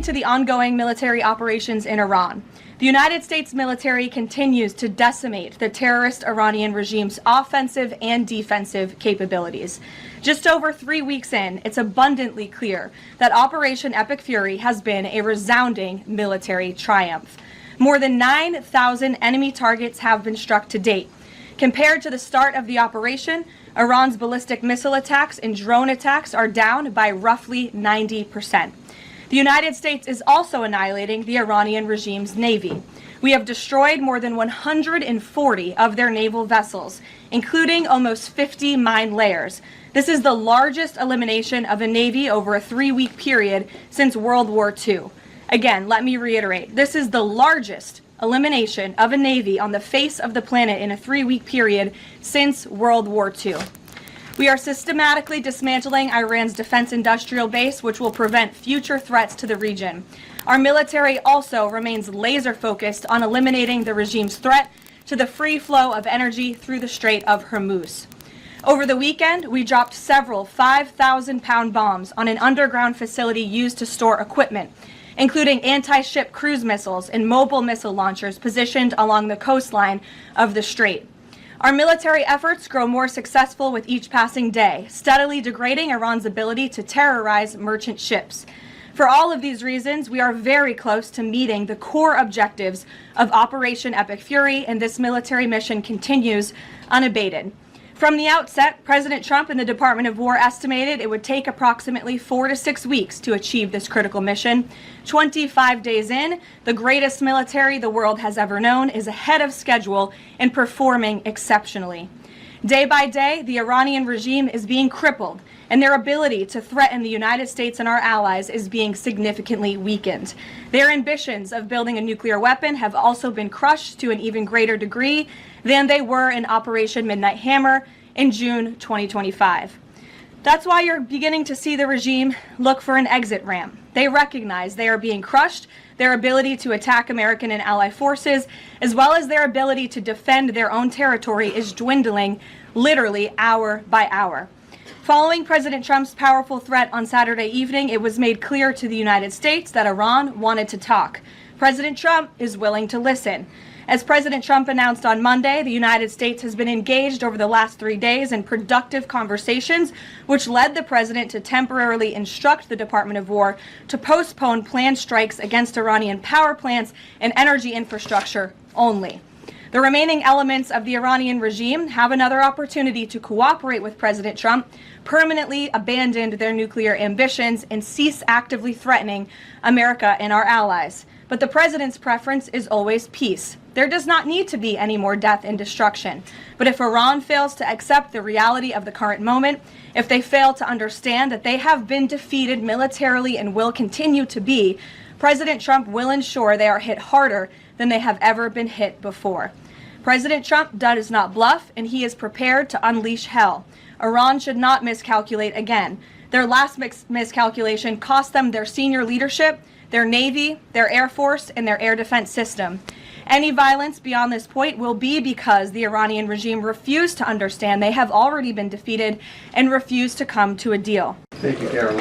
To the ongoing military operations in Iran. The United States military continues to decimate the terrorist Iranian regime's offensive and defensive capabilities. Just over 3 weeks in, it's abundantly clear that Operation Epic Fury has been a resounding military triumph. More than 9,000 enemy targets have been struck to date. Compared to the start of the operation, Iran's ballistic missile attacks and drone attacks are down by roughly 90%. The United States is also annihilating the Iranian regime's navy. We have destroyed more than 140 of their naval vessels, including almost 50 mine layers. This is the largest elimination of a navy over a 3-week period since World War II. Again, let me reiterate, this is the largest elimination of a navy on the face of the planet in a 3-week period since World War II. We are systematically dismantling Iran's defense industrial base, which will prevent future threats to the region. Our military also remains laser focused on eliminating the regime's threat to the free flow of energy through the Strait of Hormuz. Over the weekend, we dropped several 5,000-pound bombs on an underground facility used to store equipment, including anti-ship cruise missiles and mobile missile launchers positioned along the coastline of the strait. Our military efforts grow more successful with each passing day, steadily degrading Iran's ability to terrorize merchant ships. For all of these reasons, we are very close to meeting the core objectives of Operation Epic Fury, and this military mission continues unabated. From the outset, President Trump and the Department of War estimated it would take approximately 4 to 6 weeks to achieve this critical mission. 25 days in, the greatest military the world has ever known is ahead of schedule and performing exceptionally. Day by day, the Iranian regime is being crippled, and their ability to threaten the United States and our allies is being significantly weakened. Their ambitions of building a nuclear weapon have also been crushed to an even greater degree than they were in Operation Midnight Hammer in June 2025. That's why you're beginning to see the regime look for an exit ramp. They recognize they are being crushed, their ability to attack American and ally forces, as well as their ability to defend their own territory is dwindling literally hour by hour. Following President Trump's powerful threat on Saturday evening, it was made clear to the United States that Iran wanted to talk. President Trump is willing to listen. As President Trump announced on Monday, the United States has been engaged over the last 3 days in productive conversations, which led the president to temporarily instruct the Department of War to postpone planned strikes against Iranian power plants and energy infrastructure only. The remaining elements of the Iranian regime have another opportunity to cooperate with President Trump, permanently abandon their nuclear ambitions, and cease actively threatening America and our allies. But the president's preference is always peace. There does not need to be any more death and destruction. But if Iran fails to accept the reality of the current moment, if they fail to understand that they have been defeated militarily and will continue to be, President Trump will ensure they are hit harder than they have ever been hit before. President Trump does not bluff, and he is prepared to unleash hell. Iran should not miscalculate again. Their last miscalculation cost them their senior leadership, their Navy, their Air Force, and their air defense system. Any violence beyond this point will be because the Iranian regime refused to understand they have already been defeated and refused to come to a deal. Thank you, Caroline.